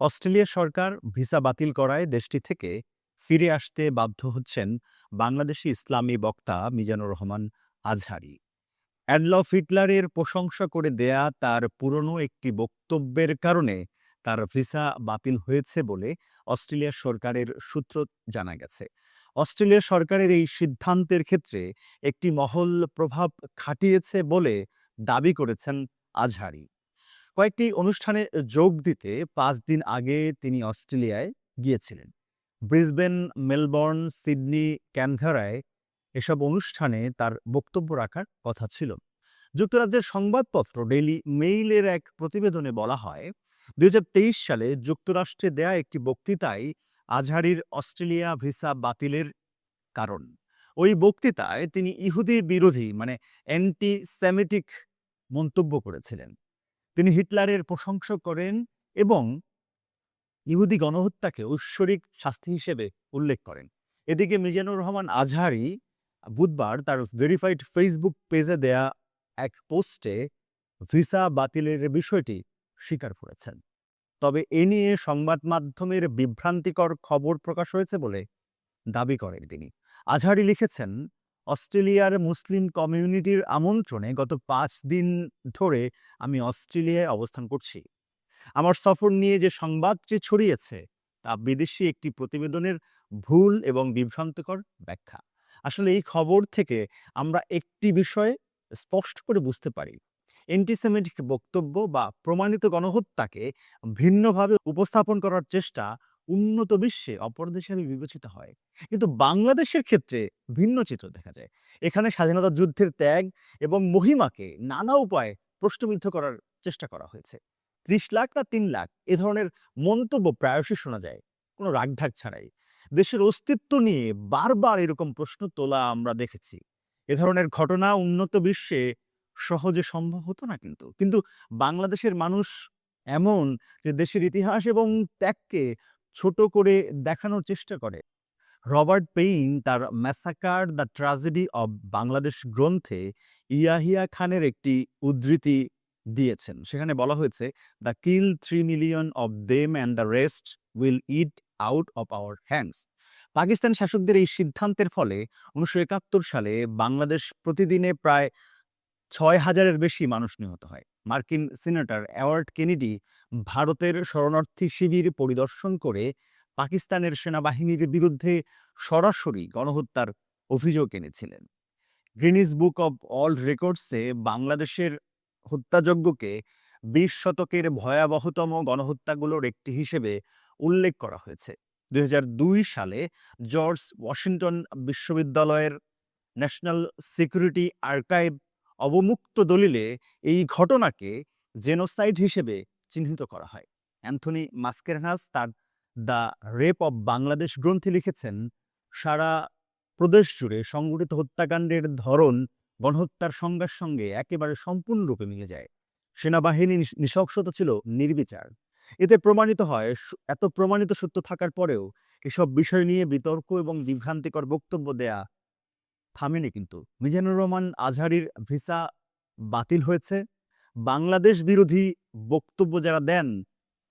Australia সরকার visa বাতিল করায় দেশটি থেকে ফিরে আসতে বাধ্য হচ্ছেন বাংলাদেশি ইসলামী বক্তা মিজানুর রহমান আজহারী। অ্যাডলফ হিটলারের প্রশংসা করে দেয়া তার পুরনো একটি বক্তব্যের কারণে তার ভিসা বাতিল হয়েছে বলে অস্ট্রেলিয়া সরকারের সূত্র জানা গেছে। অস্ট্রেলিয়া সরকারের এই সিদ্ধান্তের ক্ষেত্রে একটি মহল প্রভাব খাটিয়েছে বলে দাবি করেছেন আজহারী। কয়েকটি অনুষ্ঠানে যোগ দিতে ৫ দিন আগে তিনি অস্ট্রেলিয়ায় গিয়েছিলেন। ব্রিসবেন, মেলবোর্ন, সিডনি, ক্যানবেরায় এসব অনুষ্ঠানে তার বক্তব্য রাখার কথা ছিল। যুক্তরাজ্যের সংবাদপত্র ডেইলি মেইলের এক প্রতিবেদনে বলা হয়, ২০২৩ সালে যুক্তরাষ্ট্রে দেয়া একটি বক্তৃতায় আজহারীর অস্ট্রেলিয়া ভিসা বাতিলের কারণ। ওই বক্তৃতায় তিনি ইহুদি বিরোধী অ্যান্টি সেমিটিক মন্তব্য করেছিলেন। তিনি হিটলারের প্রশংসা করেন এবং ইহুদি গণহত্যাকে ঐশ্বরিক শাস্তি হিসেবে উল্লেখ করেন। এদিকে মিজানুর রহমান আজহারী বুধবার তার ভেরিফাইড ফেসবুক পেজে দেয়া এক পোস্টে ভিসা বাতিলের বিষয়টি স্বীকার করেছেন। তবে এ নিয়ে সংবাদ মাধ্যমের বিভ্রান্তিকর খবর প্রকাশ হয়েছে বলে দাবি করেন তিনি। আজহারী লিখেছেন, অস্ট্রেলিয়ার মুসলিম কমিউনিটির আমন্ত্রণে গত ৫ দিন ধরে আমি অস্ট্রেলিয়ায় অবস্থান করছি। আমার সফর নিয়ে যে সংবাদটি ছড়িয়েছে তা বিদেশি একটি প্রতিবেদনের ভুল এবং বিভ্রান্তিকর ব্যাখ্যা। আসলে এই খবর থেকে আমরা একটি বিষয় স্পষ্ট করে বুঝতে পারি, অ্যান্টিসেমিটিক বক্তব্য বা প্রমাণিত গণহত্যাকে ভিন্নভাবে উপস্থাপন করার চেষ্টা উন্নত বিশ্বে অপরাধ হিসেবে বিবেচিত হয়, কিন্তু বাংলাদেশের ক্ষেত্রে ভিন্ন চিত্র দেখা যায়। এখানে স্বাধীনতা যুদ্ধের ত্যাগ এবং মহিমাকে নানা উপায়ে প্রশ্নবিদ্ধ করার চেষ্টা করা হয়েছে। ৩০ লাখ না ৩ লাখ এ ধরনের মন্তব্য প্রায়শই শোনা যায়, কোনো রাগঢাক ছাড়াই। দেশের অস্তিত্ব নিয়ে বারবার এরকম প্রশ্ন তোলা আমরা দেখেছি। এ ধরনের ঘটনা উন্নত বিশ্বে সহজে সম্ভব হতো না কিন্তু। কিন্তু বাংলাদেশের মানুষ এমন যে দেশের ইতিহাস এবং ত্যাগকে ছোট করে দেখানোর চেষ্টা করে। রবার্ট পেইন তার massacre the tragedy of Bangladesh গ্রন্থে ইয়াহিয়া খানের একটি উদ্ধৃতি দিয়েছেন। সেখানে বলা হয়েছে, the kill 3 million of them and the rest will it out of our hands. Pakistan শাসকদের এই সিদ্ধান্তের ফলে ১৯৭১ সালে বাংলাদেশ প্রতিদিনে প্রায় ৬,০০০-এর বেশি মানুষ নিহত হয়। মার্কিন সিনেটর এডওয়ার্ড কেনেডি ভারতের শরণার্থী শিবির পরিদর্শন করে পাকিস্তানের সেনাবাহিনীর বিরুদ্ধে সরাসরি গণহত্যার অভিযোগ এনেছিলেন। গ্রিনিস বুক অব ওয়ার্ল্ড রেকর্ডসে বাংলাদেশের হত্যাযজ্ঞকে ২০ শতকের ভয়াবহতম গণহত্যাগুলোর একটি হিসেবে উল্লেখ করা হয়েছে। ২০০২ সালে জর্জ ওয়াশিংটন বিশ্ববিদ্যালয়ের ন্যাশনাল সিকিউরিটি আর্কাইভ অবমুক্ত দলিলে এই ঘটনাকে জেনোসাইড হিসেবে চিহ্নিত করা হয়। অ্যান্থনি মাস্কেরনাস তার দ্য রেপ অব বাংলাদেশ গ্রন্থে লিখেছেন, সারা প্রদেশ জুড়ে সংগঠিত হত্যাকাণ্ডের ধরন গণহত্যার সংজ্ঞার সঙ্গে একেবারে সম্পূর্ণরূপে মিলে যায়। সেনাবাহিনী নৃশংসতা ছিল নির্বিচার। এতে প্রমাণিত হয়, এত প্রমাণিত সত্য থাকার পরেও এসব বিষয় নিয়ে বিতর্ক এবং বিভ্রান্তিকর বক্তব্য দেয়া থামেনি কিন্তু। মিজানুর রহমান আজহারীর ভিসা বাতিল হয়েছে। বাংলাদেশ বিরোধী বক্তব্য যারা দেন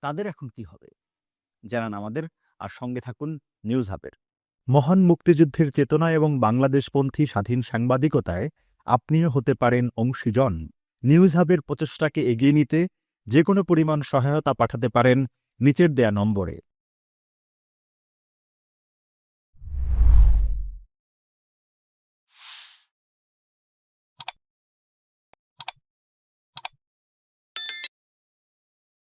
তাদের এখন কি হবে? জানান আমাদের, আর সঙ্গে থাকুন নিউজ হাবের। মহান মুক্তিযুদ্ধের চেতনা এবং বাংলাদেশপন্থী স্বাধীন সাংবাদিকতায় আপনিও হতে পারেন অংশীজন। নিউজ হাবের প্রচেষ্টাকে এগিয়ে নিতে যে কোনো পরিমাণ সহায়তা পাঠাতে পারেন নিচের দেয়া নম্বরে।